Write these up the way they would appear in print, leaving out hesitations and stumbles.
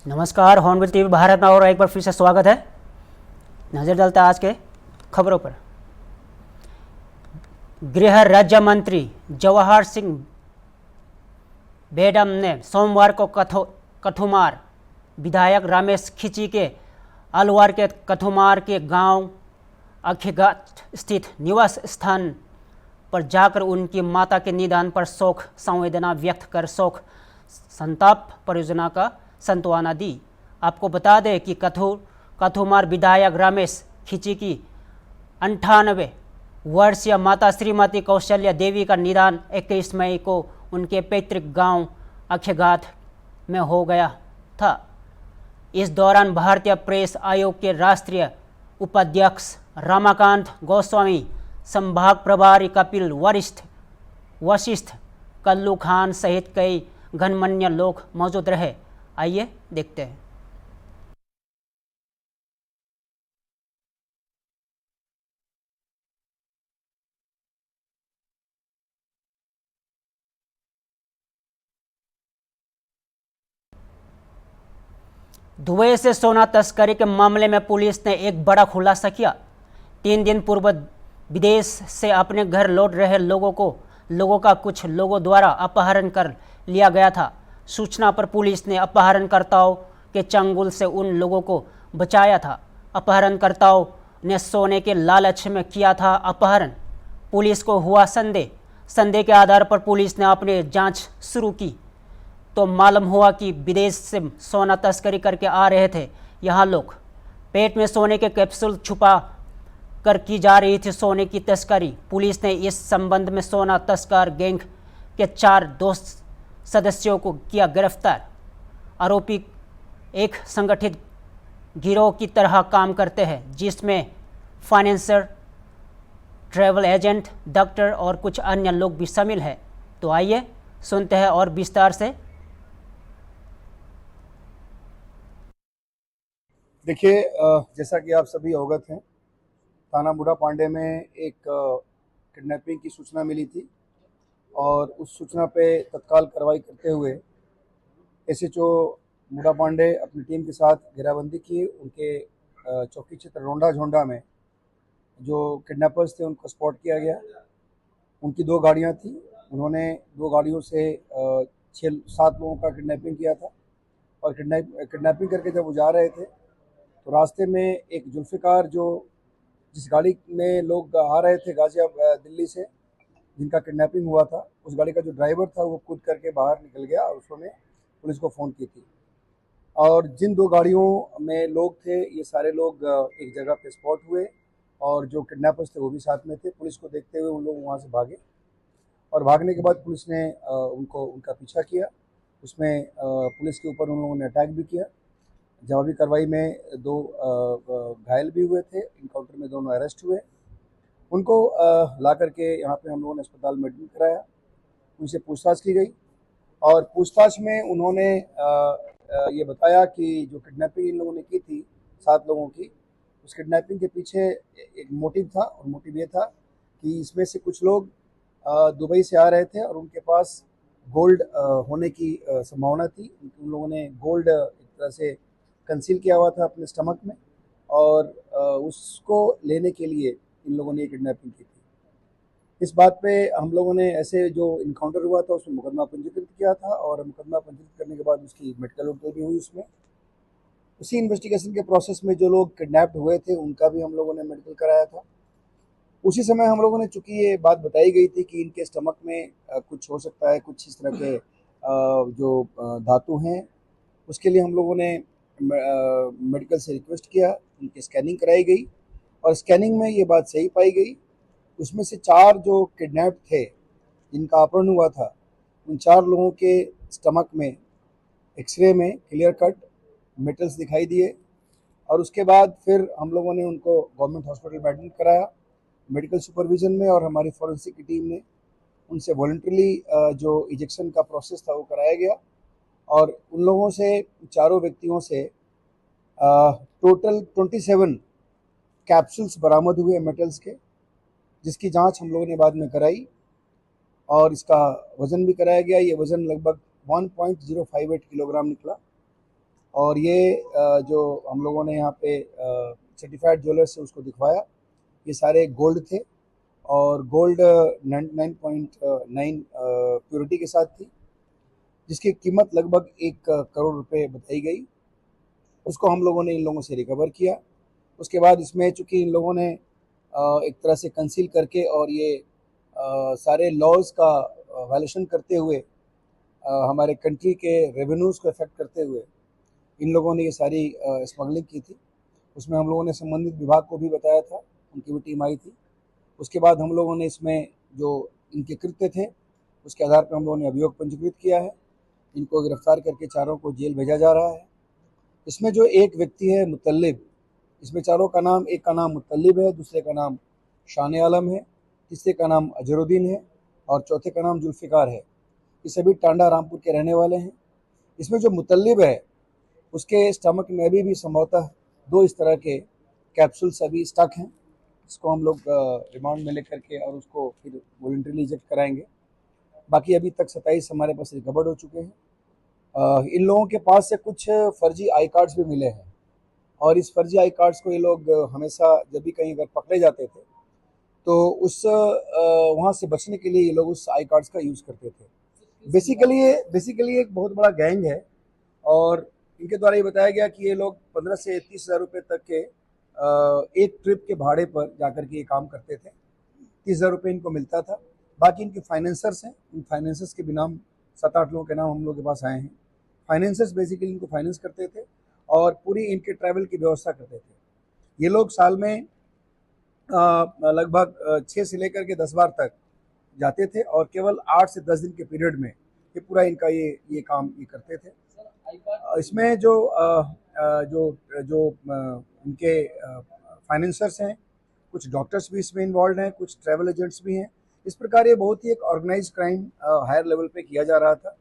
नमस्कार, hornbill TV Bharat में और एक बार फिर से स्वागत है। नजर डालता है आज के खबरों पर। गृह राज्य मंत्री जवाहर सिंह बेडम ने सोमवार को कथुमार विधायक रमेश खिची के अलवार के कथुमार के गांव अखीघाट स्थित निवास स्थान पर जाकर उनकी माता के निधन पर शोक संवेदना व्यक्त कर शोक संताप परियोजना का सांत्वना दी। आपको बता दें कि कथुमार विधायक रमेश खिची की 98 वर्षीय माता श्रीमती कौशल्या देवी का निधन 21 मई को उनके पैतृक गांव अखीघाट में हो गया था। इस दौरान भारतीय प्रेस आयोग के राष्ट्रीय उपाध्यक्ष रमाकांत गोस्वामी, संभाग प्रभारी कपिल वशिष्ठ, कल्लू खान सहित कई गणमान्य लोग मौजूद रहे। आइए देखते हैं। दुबई से सोना तस्करी के मामले में पुलिस ने एक बड़ा खुलासा किया। 3 दिन पूर्व विदेश से अपने घर लौट रहे लोगों का कुछ लोगों द्वारा अपहरण कर लिया गया था। सूचना पर पुलिस ने अपहरणकर्ताओं के चंगुल से उन लोगों को बचाया था। अपहरणकर्ताओं ने सोने के लालच में किया था अपहरण। पुलिस को हुआ संदेह के आधार पर पुलिस ने अपनी जांच शुरू की तो मालूम हुआ कि विदेश से सोना तस्करी करके आ रहे थे यहाँ लोग। पेट में सोने के कैप्सूल छुपा कर की जा रही थी सोने की तस्करी। पुलिस ने इस संबंध में सोना तस्कर गैंग के 4 दोस्त सदस्यों को किया गिरफ्तार। आरोपी एक संगठित गिरोह की तरह काम करते हैं जिसमें फाइनेंसर, ट्रैवल एजेंट, डॉक्टर और कुछ अन्य लोग भी शामिल हैं। तो आइए सुनते हैं और विस्तार से। देखिए, जैसा कि आप सभी अवगत हैं, थाना बूढ़ा पांडे में एक किडनैपिंग की सूचना मिली थी और उस सूचना पे तत्काल कार्रवाई करते हुए एसएचओ बूढ़ा पांडे अपनी टीम के साथ घेराबंदी की। उनके चौकी क्षेत्र रोंडा झोंडा में जो किडनैपर्स थे उनको स्पॉट किया गया। उनकी 2 गाड़ियां थी। उन्होंने 2 गाड़ियों से 6-7 लोगों का किडनैपिंग किया था और किडनैपिंग करके जब वो जा रहे थे तो रास्ते में एक जुल्फ़िकार, जो जिस गाड़ी में लोग आ रहे थे गाजियाबाद दिल्ली से, जिनका किडनैपिंग हुआ था, उस गाड़ी का जो ड्राइवर था वो कूद करके बाहर निकल गया और उसने पुलिस को फ़ोन की थी। और जिन 2 गाड़ियों में लोग थे, ये सारे लोग एक जगह पे स्पॉट हुए और जो किडनैपर्स थे वो भी साथ में थे। पुलिस को देखते हुए उन लोग वहाँ से भागे और भागने के बाद पुलिस ने उनका पीछा किया। उसमें पुलिस के ऊपर उन लोगों ने अटैक भी किया। जवाबी कार्रवाई में 2 घायल भी हुए थे। इनकाउंटर में दोनों अरेस्ट हुए। उनको ला करके यहाँ पे हम लोगों ने अस्पताल में एडमिट कराया। उनसे पूछताछ की गई और पूछताछ में उन्होंने ये बताया कि जो किडनैपिंग इन लोगों ने की थी 7 लोगों की, उस किडनैपिंग के पीछे एक मोटिव था और मोटिव ये था कि इसमें से कुछ लोग दुबई से आ रहे थे और उनके पास गोल्ड होने की संभावना थी। उन लोगों ने गोल्ड एक तरह से कंसील किया हुआ था अपने स्टमक में और उसको लेने के लिए इन लोगों ने किडनैपिंग की थी। इस बात पे हम लोगों ने ऐसे जो इनकाउंटर हुआ था उसमें मुकदमा पंजीकृत किया था और मुकदमा पंजीकृत करने के बाद उसकी मेडिकल रिपोर्ट भी हुई। उसमें उसी इन्वेस्टिगेशन के प्रोसेस में जो लोग किडनैप्ड हुए थे उनका भी हम लोगों ने मेडिकल कराया था। उसी समय हम लोगों ने, चूँकि ये बात बताई गई थी कि इनके स्टमक में कुछ हो सकता है, कुछ इस तरह के जो धातु हैं, उसके लिए हम लोगों ने मेडिकल से रिक्वेस्ट किया। उनकी स्कैनिंग कराई गई और स्कैनिंग में ये बात सही पाई गई। उसमें से 4 जो किडनैप थे, जिनका अपहरण हुआ था, उन 4 लोगों के स्टमक में एक्सरे में क्लियर कट मेटल्स दिखाई दिए और उसके बाद फिर हम लोगों ने उनको गवर्नमेंट हॉस्पिटल में एडमिट कराया मेडिकल सुपरविज़न में और हमारी फॉरेंसिक की टीम ने उनसे वॉलंटरीली जो इजेक्शन का प्रोसेस था वो कराया गया और उन लोगों से, चारों व्यक्तियों से टोटल 27 कैप्सूल्स बरामद हुए मेटल्स के, जिसकी जांच हम लोगों ने बाद में कराई और इसका वज़न भी कराया गया। ये वज़न लगभग 1.058 किलोग्राम निकला और ये जो हम लोगों ने यहाँ पे सर्टिफाइड ज्वेलर से उसको दिखवाया, ये सारे गोल्ड थे और गोल्ड 99.9 प्योरिटी के साथ थी, जिसकी कीमत लगभग 1 करोड़ रुपए बताई गई। उसको हम लोगों ने इन लोगों से रिकवर किया। उसके बाद इसमें चूँकि इन लोगों ने एक तरह से कंसील करके और ये सारे लॉज का वायलेशन करते हुए हमारे कंट्री के रेवेन्यूज़ को अफेक्ट करते हुए इन लोगों ने ये सारी स्मगलिंग की थी। उसमें हम लोगों ने संबंधित विभाग को भी बताया था, उनकी भी टीम आई थी। उसके बाद हम लोगों ने इसमें जो इनके कृत्य थे उसके आधार पर हम लोगों ने अभियोग पंजीकृत किया है। इनको गिरफ्तार करके चारों को जेल भेजा जा रहा है। इसमें जो एक व्यक्ति है मुतल्लिब, इसमें चारों का नाम, एक का नाम मुतल्लिब है, दूसरे का नाम शान आलम है, तीसरे का नाम अजरुद्दीन है और चौथे का नाम जुल्फ़िकार है। ये सभी टांडा रामपुर के रहने वाले हैं। इसमें जो मुतल्लिब है उसके स्टमक में अभी भी संभवतः 2 इस तरह के कैप्सूल्स अभी स्टक हैं। इसको हम लोग रिमांड में लेकर के और उसको फिर वॉलंटरीली इजेक्ट कराएंगे। बाकी अभी तक 27 हमारे पास रिकवर्ड हो चुके हैं। इन लोगों के पास से कुछ फर्जी आई कार्ड्स भी मिले हैं और इस फर्जी आई कार्ड्स को ये लोग हमेशा जब भी कहीं अगर पकड़े जाते थे तो उस वहाँ से बचने के लिए ये लोग उस आई कार्ड्स का यूज़ करते थे। बेसिकली एक बहुत बड़ा गैंग है और इनके द्वारा ये बताया गया कि ये लोग 15 से 30 हज़ार रुपये तक के एक ट्रिप के भाड़े पर जाकर के ये काम करते थे। 30 हज़ार रुपये इनको मिलता था। बाकी इनके फाइनेंसर्स हैं, इन फाइनेंसर्स के भी नाम 7-8 लोगों के नाम हम लोग के पास आए हैं। फाइनेंसर्स बेसिकली इनको फाइनेंस करते थे और पूरी इनके ट्रैवल की व्यवस्था करते थे। ये लोग साल में लगभग 6 से लेकर के 10 बार तक जाते थे और केवल 8 से 10 दिन के पीरियड में ये पूरा इनका ये काम ये करते थे। इसमें जो इनके फाइनेंसर्स हैं, कुछ डॉक्टर्स भी इसमें इन्वॉल्व हैं, कुछ ट्रैवल एजेंट्स भी हैं। इस प्रकार ये बहुत ही एक ऑर्गेनाइज्ड क्राइम हायर लेवल पे किया जा रहा था।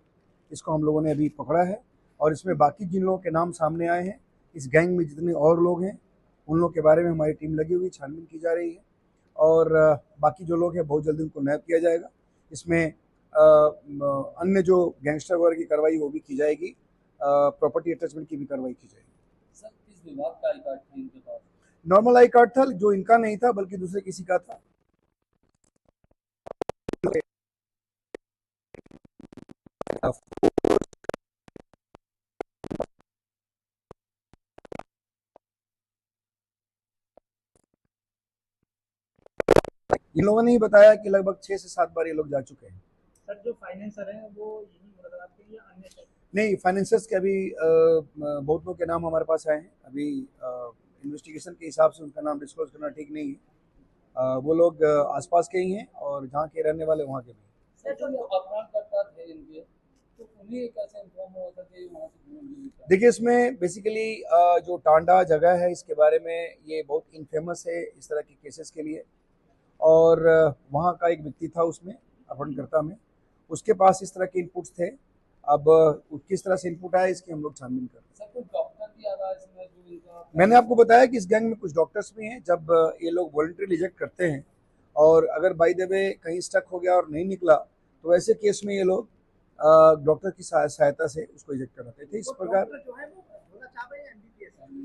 इसको हम लोगों ने अभी पकड़ा है और इसमें बाकी जिन लोगों के नाम सामने आए हैं, इस गैंग में जितने और लोग हैं उन लोगों के बारे में हमारी टीम लगी हुई, छानबीन की जा रही है और बाकी जो लोग हैं बहुत जल्दी उनको नैप किया जाएगा। इसमें अन्य जो गैंगस्टर वर्ग की कार्रवाई वो भी की जाएगी, प्रॉपर्टी अटैचमेंट की भी कार्रवाई की जाएगी। सर, किस विभाग का आई कार्ड था इनके पास? नॉर्मल आई कार्ड था, जो इनका नहीं था बल्कि दूसरे किसी का था। इन लोगों ने ही बताया कि लगभग 6 से 7 बार ये लोग जा चुके हैं। सर, जो फाइनेंसर हैं वो यही मुरादाबाद के या अन्य शहर? नहीं, फाइनेंसर्स के अभी बहुत लोगों के नाम हमारे पास आए हैं। अभी इन्वेस्टिगेशन के हिसाब से उनका नाम डिस्क्लोज करना ठीक नहीं है। वो लोग आसपास के ही हैं और जहाँ के रहने वाले वहाँ के भी। सर, जो अपराधकर्ता थे इनके, तो उन्हें कैसे इन्फॉर्म हुआ था कि वहाँ से? देखिए, इसमें बेसिकली जो टांडा जगह है इसके बारे में ये बहुत इनफेमस है इस तरह के केसेस के लिए और वहाँ का एक व्यक्ति था उसमें अपहरणकर्ता में, उसके पास इस तरह के इनपुट्स थे। अब किस तरह से इनपुट आया इसकी हम लोग छानबीन कर रहे हैं। सर, कुछ डॉक्टर भी आ रहा है इसमें जो इनका? मैंने आपको बताया कि इस गैंग में कुछ डॉक्टर्स भी हैं। जब ये लोग वॉलंटरी रिजेक्ट करते हैं और अगर बाय द वे कहीं स्टक हो गया और नहीं निकला तो ऐसे केस में ये लोग डॉक्टर की सहायता से उसको रिजेक्ट कराते थे। इस प्रकार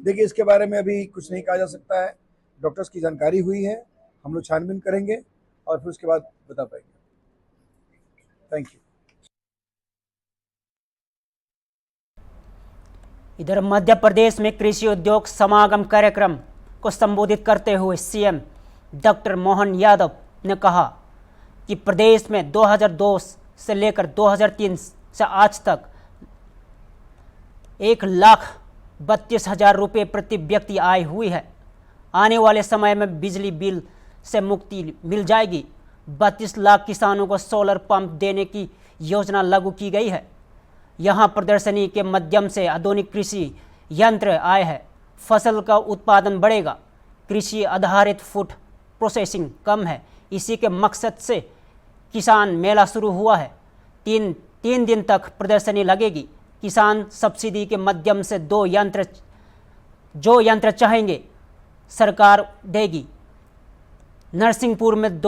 देखिए, इसके बारे में अभी कुछ नहीं कहा जा सकता है। डॉक्टर्स की जानकारी हुई है, हम लोग छानबीन करेंगे और फिर उसके बाद बता पाएंगे। Thank you. इधर मध्य प्रदेश में कृषि उद्योग समागम कार्यक्रम को संबोधित करते हुए सीएम डॉक्टर मोहन यादव ने कहा कि प्रदेश में 2002 से लेकर 2003 से आज तक 1,32,000 रुपये प्रति व्यक्ति आय हुई है। आने वाले समय में बिजली बिल से मुक्ति मिल जाएगी। 32 लाख किसानों को सोलर पंप देने की योजना लागू की गई है। यहाँ प्रदर्शनी के माध्यम से आधुनिक कृषि यंत्र आए हैं। फसल का उत्पादन बढ़ेगा। कृषि आधारित फूड प्रोसेसिंग कम है। इसी के मकसद से किसान मेला शुरू हुआ है। तीन दिन तक प्रदर्शनी लगेगी। किसान सब्सिडी के माध्यम से जो यंत्र चाहेंगे सरकार देगी। नरसिंहपुर में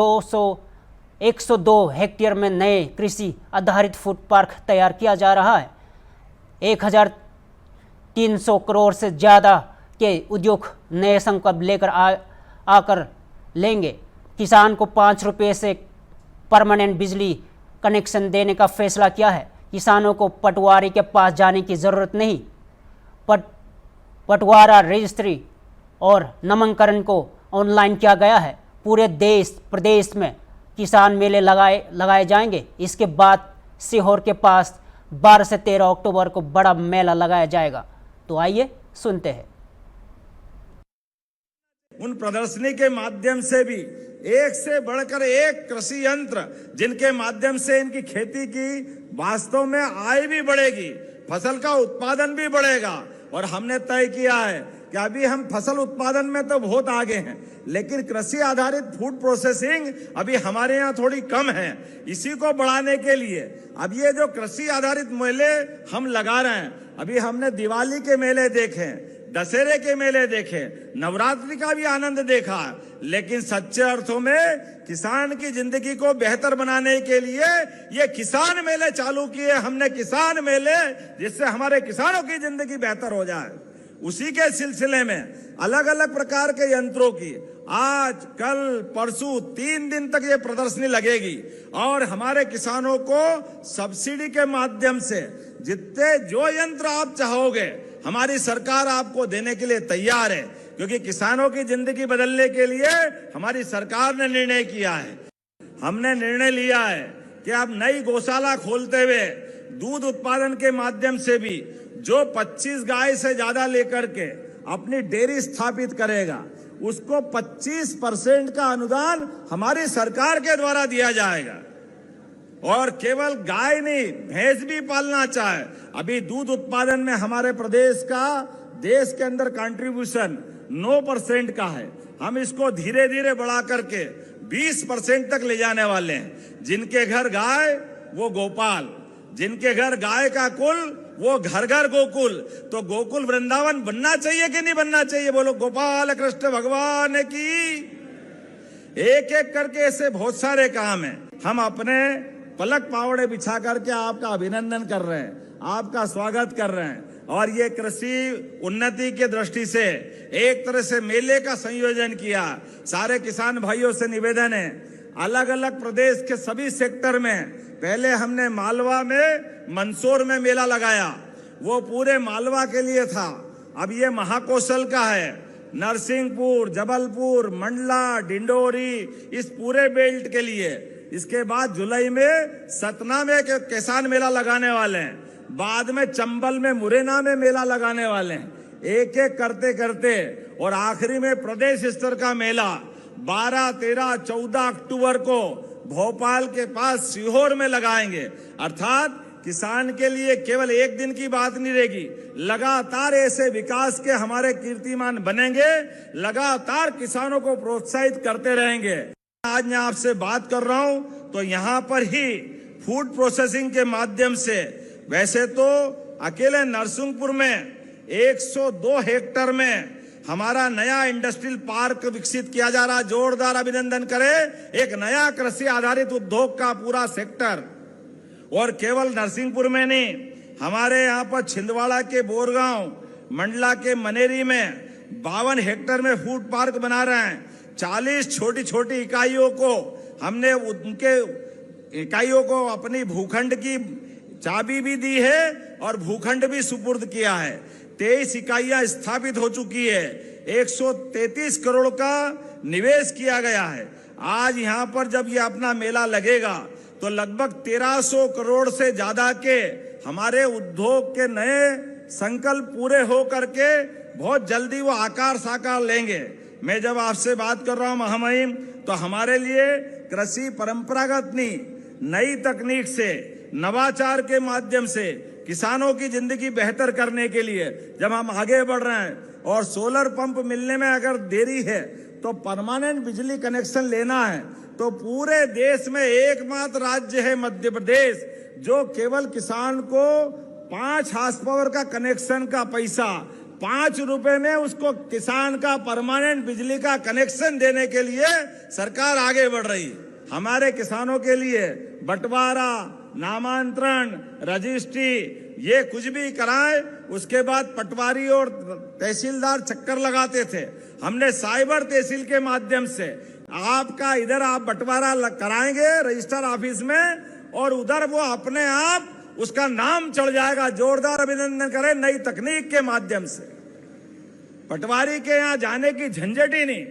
102 हेक्टेयर में नए कृषि आधारित फूड पार्क तैयार किया जा रहा है। 300 करोड़ से ज़्यादा के उद्योग नए संकल्प लेकर आकर लेंगे। किसान को 5 रुपये से परमानेंट बिजली कनेक्शन देने का फैसला किया है। किसानों को पटवारी के पास जाने की ज़रूरत नहीं। पटवारा रजिस्ट्री और नामांकन को ऑनलाइन किया गया है। पूरे प्रदेश में किसान मेले लगाए जाएंगे। इसके बाद सीहोर के पास 12 से 13 अक्टूबर को बड़ा मेला लगाया जाएगा। तो आइए सुनते हैं। उन प्रदर्शनी के माध्यम से भी एक से बढ़कर एक कृषि यंत्र जिनके माध्यम से इनकी खेती की वास्तव में आय भी बढ़ेगी, फसल का उत्पादन भी बढ़ेगा। और हमने तय किया है कि अभी हम फसल उत्पादन में तो बहुत आगे हैं, लेकिन कृषि आधारित फूड प्रोसेसिंग अभी हमारे यहाँ थोड़ी कम है। इसी को बढ़ाने के लिए अब ये जो कृषि आधारित मेले हम लगा रहे हैं, अभी हमने दिवाली के मेले देखे, दशहरे के मेले देखे, नवरात्रि का भी आनंद देखा, लेकिन सच्चे अर्थों में किसान की जिंदगी को बेहतर बनाने के लिए ये किसान मेले चालू किए हमने। किसान मेले जिससे हमारे किसानों की जिंदगी बेहतर हो जाए, उसी के सिलसिले में अलग अलग प्रकार के यंत्रों की आज कल परसों 3 दिन तक ये प्रदर्शनी लगेगी। और हमारे किसानों को सब्सिडी के माध्यम से जितने जो यंत्र आप चाहोगे हमारी सरकार आपको देने के लिए तैयार है, क्योंकि किसानों की जिंदगी बदलने के लिए हमारी सरकार ने निर्णय किया है। हमने निर्णय लिया है कि अब नई गौशाला खोलते हुए दूध उत्पादन के माध्यम से भी जो 25 गाय से ज्यादा लेकर के अपनी डेयरी स्थापित करेगा उसको 25% का अनुदान हमारी सरकार के द्वारा दिया जाएगा। और केवल गाय नहीं, भैंस भी पालना चाहे, अभी दूध उत्पादन में हमारे प्रदेश का देश के अंदर कंट्रीब्यूशन 9% का है। हम इसको धीरे धीरे बढ़ा करके 20% तक ले जाने वाले हैं। जिनके घर गाय वो गोपाल, जिनके घर गाय का कुल वो घर घर गोकुल। तो गोकुल वृंदावन बनना चाहिए कि नहीं बनना चाहिए? बोलो गोपाल कृष्ण भगवान की। एक एक करके ऐसे बहुत सारे काम हैं। हम अपने पलक पावड़े बिछा करके आपका अभिनंदन कर रहे हैं, आपका स्वागत कर रहे हैं। और ये कृषि उन्नति के दृष्टि से एक तरह से मेले का संयोजन किया। सारे किसान भाइयों से निवेदन है, अलग अलग प्रदेश के सभी सेक्टर में, पहले हमने मालवा में मंदसौर में मेला लगाया, वो पूरे मालवा के लिए था। अब ये महाकौशल का है, नरसिंहपुर, जबलपुर, मंडला, डिंडोरी, इस पूरे बेल्ट के लिए। इसके बाद जुलाई में सतना में किसान मेला लगाने वाले हैं, बाद में चंबल में, मुरैना में मेला लगाने वाले हैं। एक एक करते करते और आखिरी में प्रदेश स्तर का मेला 12, 13, 14 अक्टूबर को भोपाल के पास सीहोर में लगाएंगे। अर्थात किसान के लिए केवल एक दिन की बात नहीं रहेगी, लगातार ऐसे विकास के हमारे कीर्तिमान बनेंगे, लगातार किसानों को प्रोत्साहित करते रहेंगे। आज मैं आपसे बात कर रहा हूं तो यहां पर ही फूड प्रोसेसिंग के माध्यम से, वैसे तो अकेले नरसिंहपुर में 102 हेक्टेयर में हमारा नया इंडस्ट्रियल पार्क विकसित किया जा रहा। जोरदार अभिनंदन करें, एक नया कृषि आधारित उद्योग का पूरा सेक्टर। और केवल नरसिंहपुर में नहीं, हमारे यहाँ पर छिंदवाड़ा के बोरगांव, मंडला के मनेरी में 52 हेक्टेयर में फूड पार्क बना रहे हैं। 40 छोटी छोटी इकाइयों को हमने उनके इकाइयों को अपनी भूखंड की चाबी भी दी है और भूखंड भी सुपुर्द किया है। 23 इकाइयां स्थापित हो चुकी है, 133 करोड़ का निवेश किया गया है। आज यहाँ पर जब ये अपना मेला लगेगा तो लगभग 1300 करोड़ से ज्यादा के हमारे उद्योग के नए संकल्प पूरे हो करके बहुत जल्दी वो आकार साकार लेंगे। मैं जब आपसे बात कर रहा हूं महामहिम, तो हमारे लिए कृषि परंपरागत नहीं, नई तकनीक से, नवाचार के माध्यम से किसानों की जिंदगी बेहतर करने के लिए जब हम आगे बढ़ रहे हैं, और सोलर पंप मिलने में अगर देरी है तो परमानेंट बिजली कनेक्शन लेना है, तो पूरे देश में एकमात्र राज्य है मध्य प्रदेश जो केवल किसान को 5 हार्स पावर का कनेक्शन का पैसा 5 रुपए में उसको किसान का परमानेंट बिजली का कनेक्शन देने के लिए सरकार आगे बढ़ रही है। हमारे किसानों के लिए बंटवारा, नामांतरण, रजिस्ट्री, ये कुछ भी कराए, उसके बाद पटवारी और तहसीलदार चक्कर लगाते थे। हमने साइबर तहसील के माध्यम से आपका इधर आप बंटवारा कराएंगे रजिस्टर ऑफिस में, और उधर वो अपने आप उसका नाम चढ़ जाएगा। जोरदार अभिनंदन करें नई तकनीक के माध्यम से। पटवारी के यहाँ जाने की झंझट ही नहीं।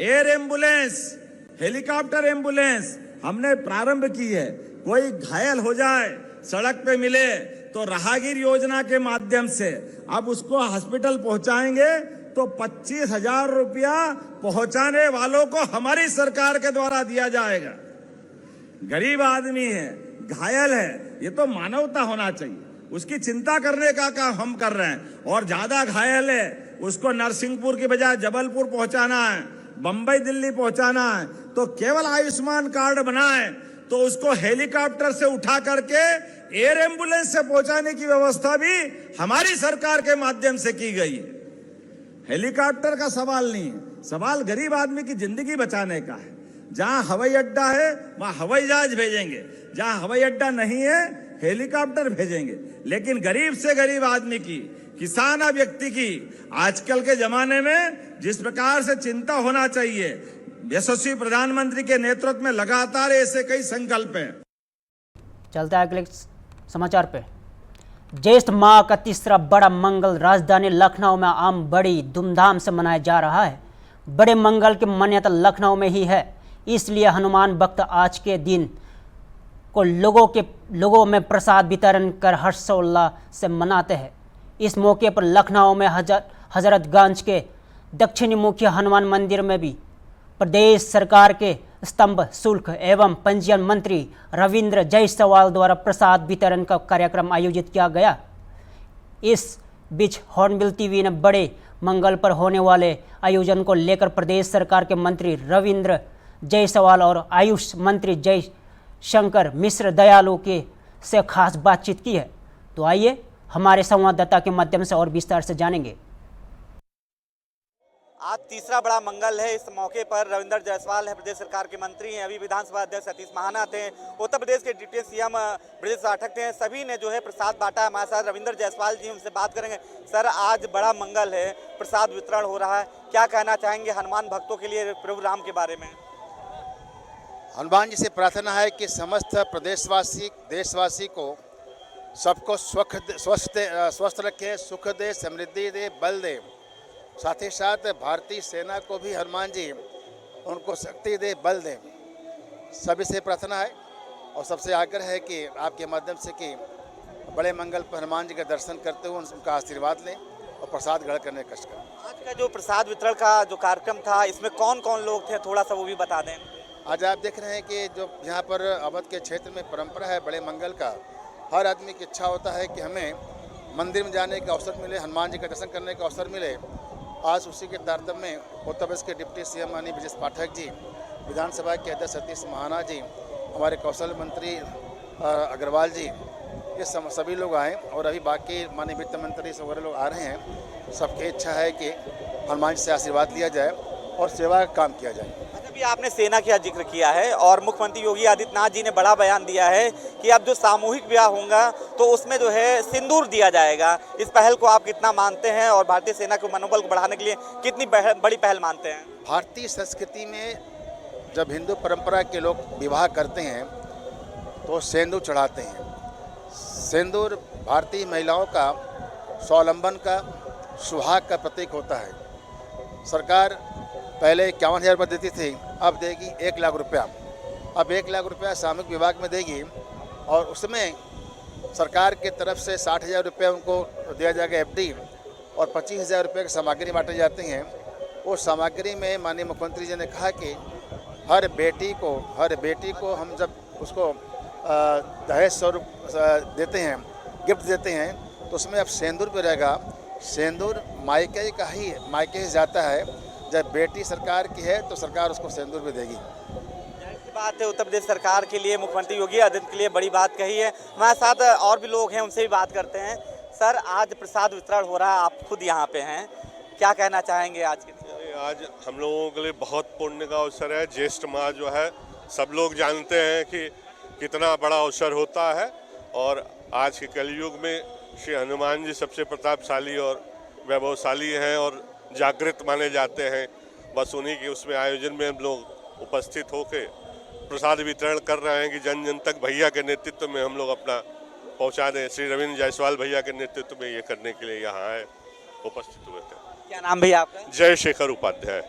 एयर एम्बुलेंस, हेलीकॉप्टर एम्बुलेंस हमने प्रारंभ की है। कोई घायल हो जाए, सड़क पे मिले, तो राहगीर योजना के माध्यम से अब उसको हॉस्पिटल पहुंचाएंगे तो 25,000 रुपया पहुंचाने वालों को हमारी सरकार के द्वारा दिया जाएगा। गरीब आदमी है, घायल है, ये तो मानवता होना चाहिए, उसकी चिंता करने का काम हम कर रहे हैं। और ज्यादा घायल है, उसको नरसिंहपुर की बजाय जबलपुर पहुंचाना है, बंबई दिल्ली पहुंचाना है, तो केवल आयुष्मान कार्ड बनाए तो उसको हेलीकॉप्टर से उठा करके एयर एम्बुलेंस से पहुंचाने की व्यवस्था भी हमारी सरकार के माध्यम से की गई है। हेलीकॉप्टर का सवाल नहीं है, सवाल गरीब आदमी की जिंदगी बचाने का है। जहां हवाई अड्डा है वहां हवाई जहाज भेजेंगे, जहां हवाई अड्डा नहीं है हेलीकॉप्टर भेजेंगे। लेकिन गरीब से गरीब आदमी की, किसान व्यक्ति की आजकल के जमाने में जिस प्रकार से चिंता होना चाहिए, यशस्वी प्रधानमंत्री के नेतृत्व में लगातार ऐसे कई संकल्प हैं। चलता है अगले समाचार पे। ज्येष्ठ माह का तीसरा बड़ा मंगल राजधानी लखनऊ में आम बड़ी धूमधाम से मनाया जा रहा है। बड़े मंगल की मान्यता लखनऊ में ही है, इसलिए हनुमान भक्त आज के दिन को लोगों में प्रसाद वितरण कर हर्षोल्लास से मनाते हैं। इस मौके पर लखनऊ में हजरतगंज के दक्षिणी मुखी हनुमान मंदिर में भी प्रदेश सरकार के स्तंभ शुल्क एवं पंजीयन मंत्री रविंद्र जायसवाल द्वारा प्रसाद वितरण का कार्यक्रम आयोजित किया गया। इस बीच हॉर्नबिल टीवी ने बड़े मंगल पर होने वाले आयोजन को लेकर प्रदेश सरकार के मंत्री रविंद्र जायसवाल और आयुष मंत्री जयशंकर मिश्र दयालु के से खास बातचीत की है। तो आइए हमारे संवाददाता के माध्यम से और विस्तार से जानेंगे। आज तीसरा बड़ा मंगल है। इस मौके पर रविंद्र जायसवाल है, प्रदेश सरकार के मंत्री हैं, अभी विधानसभा अध्यक्ष सतीश महाना थे, उत्तर प्रदेश के डिप्टी सीएम ब्रजेश पाठक थे, सभी ने जो है प्रसाद बांटा। हमारे साथ रविंद्र जायसवाल जी, उनसे बात करेंगे। सर, आज बड़ा मंगल है, प्रसाद वितरण हो रहा है, क्या कहना चाहेंगे हनुमान भक्तों के लिए प्रभु राम के बारे में? हनुमान जी से प्रार्थना है कि समस्त प्रदेशवासी, देशवासी को सबको स्वस्थ रखे, सुख दे, समृद्धि दे, बल दे। साथ ही साथ भारतीय सेना को भी हनुमान जी उनको शक्ति दे, बल दे। सभी से प्रार्थना है और सबसे आग्रह है कि आपके माध्यम से कि बड़े मंगल पर हनुमान जी का दर्शन करते हुए उनका आशीर्वाद लें और प्रसाद ग्रहण करने का कष्ट करें। आज का जो प्रसाद वितरण का जो कार्यक्रम था, इसमें कौन कौन लोग थे, थोड़ा सा वो भी बता दें। आज आप देख रहे हैं कि जो यहाँ पर अवध के क्षेत्र में परंपरा है बड़े मंगल का, हर आदमी की इच्छा होता है कि हमें मंदिर में जाने का अवसर मिले, हनुमान जी का दर्शन करने का अवसर मिले। आज उसी के तारतम्य में उत्तर प्रदेश के डिप्टी सीएम माननीय ब्रजेश पाठक जी, विधानसभा के अध्यक्ष सतीश महाना जी, हमारे कौशल मंत्री अग्रवाल जी, ये सभी लोग आए और अभी बाकी माननीय वित्त मंत्री वगैरह लोग आ रहे हैं। सबकी इच्छा है कि हनुमान जी से आशीर्वाद लिया जाए और सेवा का काम किया जाए। अभी आपने सेना का जिक्र किया है और मुख्यमंत्री योगी आदित्यनाथ जी ने बड़ा बयान दिया है कि अब जो सामूहिक विवाह होगा तो उसमें जो है सिंदूर दिया जाएगा। इस पहल को आप कितना मानते हैं और भारतीय सेना के मनोबल को बढ़ाने के लिए कितनी बड़ी पहल मानते हैं? भारतीय संस्कृति में जब हिंदू परंपरा के लोग विवाह करते हैं तो सिंदूर चढ़ाते हैं। सिंदूर भारतीय महिलाओं का स्वावलंबन का, सुहाग का प्रतीक होता है। सरकार पहले 51,000 रुपये देती थी, अब देगी 1 लाख रुपया। अब 1 लाख रुपया सामूहिक विवाह में देगी और उसमें सरकार की तरफ से 60,000 रुपये उनको दिया जाएगा FD और 25,000 रुपये की सामग्री बांटे जाते हैं। उस सामग्री में माननीय मुख्यमंत्री जी ने कहा कि हर बेटी को हम जब उसको दहेज स्वरूप देते हैं, गिफ्ट देते हैं, तो उसमें अब सिंदूर भी रहेगा। सिंदूर मायके ही जाता है। जब बेटी सरकार की है तो सरकार उसको सिंदूर भी देगी। बात है, उत्तर प्रदेश सरकार के लिए, मुख्यमंत्री योगी आदित्यनाथ के लिए बड़ी बात कही है। हमारे साथ और भी लोग हैं, उनसे भी बात करते हैं। सर, आज प्रसाद वितरण हो रहा है, आप खुद यहाँ पे हैं, क्या कहना चाहेंगे आज के दिन? आज हम लोगों के लिए बहुत पुण्य का अवसर है। ज्येष्ठ माह जो है, सब लोग जानते हैं कि कितना बड़ा अवसर होता है। और आज के कलयुग में श्री हनुमान जी सबसे प्रतापशाली और वैभवशाली हैं और जागृत माने जाते हैं। बस उन्हीं के उसमें आयोजन में हम लोग उपस्थित होकर प्रसाद वितरण कर रहे हैं कि जन जन तक भैया के नेतृत्व में हम लोग अपना पहुंचा दें। श्री रविंद्र जायसवाल भैया के नेतृत्व में ये करने के लिए यहाँ आए, उपस्थित हुए थे। क्या नाम भैया आपका? जयशेखर उपाध्याय।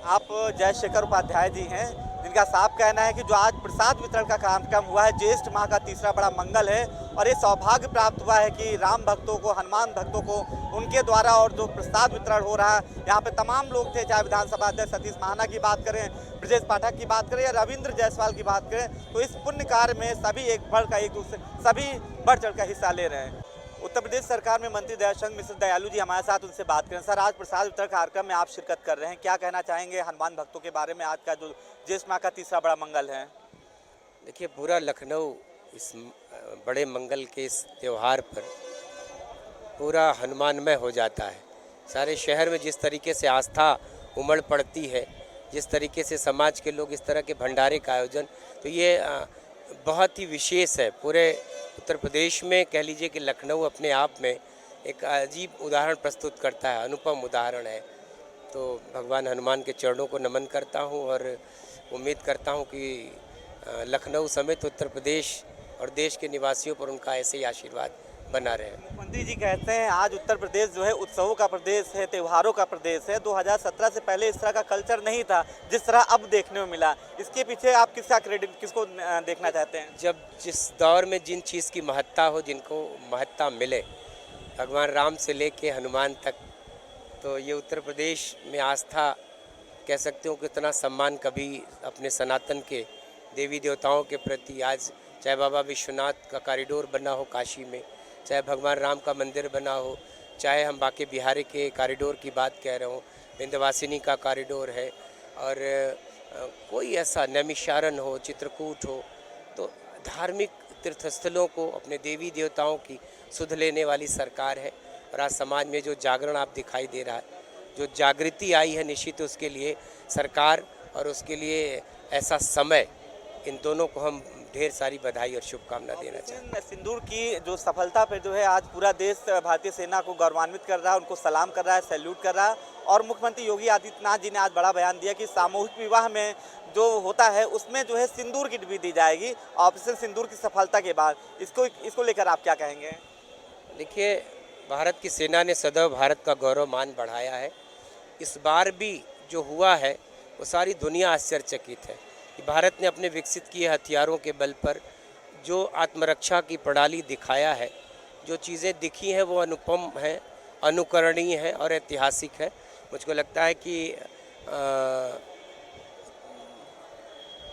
आप जयशेखर उपाध्याय जी हैं, जिनका साफ कहना है कि जो आज प्रसाद वितरण का कार्यक्रम हुआ है, ज्येष्ठ माह का तीसरा बड़ा मंगल है और ये सौभाग्य प्राप्त हुआ है कि राम भक्तों को, हनुमान भक्तों को उनके द्वारा और जो प्रसाद वितरण हो रहा है, यहाँ पे तमाम लोग थे, चाहे विधानसभा अध्यक्ष सतीश महाना की बात करें, ब्रजेश पाठक की बात करें या रविंद्र जायसवाल की बात करें, तो इस पुण्य कार्य में सभी सभी बढ़ चढ़ कर हिस्सा ले रहे हैं। उत्तर प्रदेश सरकार में मंत्री दयाशंकर मिश्र दयालु जी हमारे साथ, उनसे बात करें। सर, आज प्रसाद वितरण कार्यक्रम में आप शिरकत कर रहे हैं, क्या कहना चाहेंगे हनुमान भक्तों के बारे में? आज का जो ज्येष्ठ माह का तीसरा बड़ा मंगल है। देखिए, पूरा लखनऊ इस बड़े मंगल के इस त्यौहार पर पूरा हनुमानमय हो जाता है। सारे शहर में जिस तरीके से आस्था उमड़ पड़ती है, जिस तरीके से समाज के लोग इस तरह के भंडारे का आयोजन, तो ये बहुत ही विशेष है। पूरे उत्तर प्रदेश में कह लीजिए कि लखनऊ अपने आप में एक अजीब उदाहरण प्रस्तुत करता है, अनुपम उदाहरण है। तो भगवान हनुमान के चरणों को नमन करता हूँ और उम्मीद करता हूँ कि लखनऊ समेत उत्तर प्रदेश और देश के निवासियों पर उनका ऐसे ही आशीर्वाद बना रहे। मुख्यमंत्री जी कहते हैं आज उत्तर प्रदेश जो है उत्सवों का प्रदेश है, त्योहारों का प्रदेश है। 2017 से पहले इस तरह का कल्चर नहीं था जिस तरह अब देखने को मिला। इसके पीछे आप किसको देखना चाहते हैं? जब जिस दौर में जिन चीज़ की महत्ता हो, जिनको महत्ता मिले, भगवान राम से लेके हनुमान तक, तो ये उत्तर प्रदेश में आस्था कह सकते हो कि इतना सम्मान कभी अपने सनातन के देवी देवताओं के प्रति, आज चाहे बाबा विश्वनाथ का कॉरिडोर बना हो काशी में, चाहे भगवान राम का मंदिर बना हो, चाहे हम बाकी बिहारी के कॉरिडोर की बात कह रहे हो, विंध्यवासिनी का कॉरिडोर है, और कोई ऐसा नैमिषारण्य हो, चित्रकूट हो, तो धार्मिक तीर्थस्थलों को अपने देवी देवताओं की सुध लेने वाली सरकार है। और आज समाज में जो जागरण आप दिखाई दे रहा है, जो जागृति आई है, निश्चित उसके लिए सरकार और उसके लिए ऐसा समय, इन दोनों को हम ढेर सारी बधाई और शुभकामना देना चाहते हैं। सिंदूर की जो सफलता पे जो है आज पूरा देश भारतीय सेना को गौरवान्वित कर रहा है, उनको सलाम कर रहा है, सैल्यूट कर रहा है। और मुख्यमंत्री योगी आदित्यनाथ जी ने आज बड़ा बयान दिया कि सामूहिक विवाह में जो होता है उसमें जो है सिंदूर की डिग्री दी जाएगी ऑपरेशन सिंदूर की सफलता के बाद। इसको लेकर आप क्या कहेंगे? देखिए, भारत की सेना ने सदैव भारत का गौरव मान बढ़ाया है। इस बार भी जो हुआ है वो सारी दुनिया आश्चर्यचकित है कि भारत ने अपने विकसित किए हथियारों के बल पर जो आत्मरक्षा की प्रणाली दिखाया है, जो चीज़ें दिखी हैं वो अनुपम हैं, अनुकरणीय है और ऐतिहासिक है। मुझको लगता है कि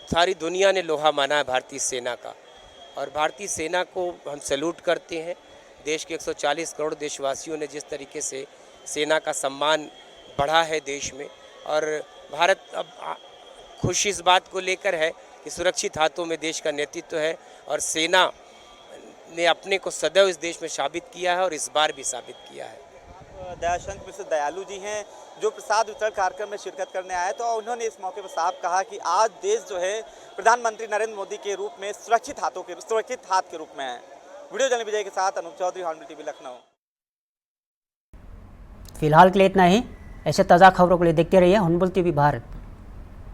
सारी दुनिया ने लोहा माना है भारतीय सेना का, और भारतीय सेना को हम सैल्यूट करते हैं। देश के 140 करोड़ देशवासियों ने जिस तरीके से सेना का सम्मान बढ़ा है देश में, और भारत अब खुशी इस बात को लेकर है कि सुरक्षित हाथों में देश का नेतृत्व है, और सेना ने अपने को सदैव इस देश में साबित किया है और इस बार भी साबित किया है। दयाशंकर मिश्र दयालु जी हैं जो प्रसाद वितरण कार्यक्रम में शिरकत करने आए, तो उन्होंने इस मौके पर साफ कहा कि आज देश जो है प्रधानमंत्री नरेंद्र मोदी के रूप में सुरक्षित हाथ के रूप में है। वीडियो जर्नलिस्ट विजय के साथ अनूप चौधरी, हॉर्नबिल टीवी, लखनऊ। फिलहाल के लिए इतना ही। ऐसे ताज़ा खबरों के लिए देखते रहिए हॉर्नबिल टीवी भारत।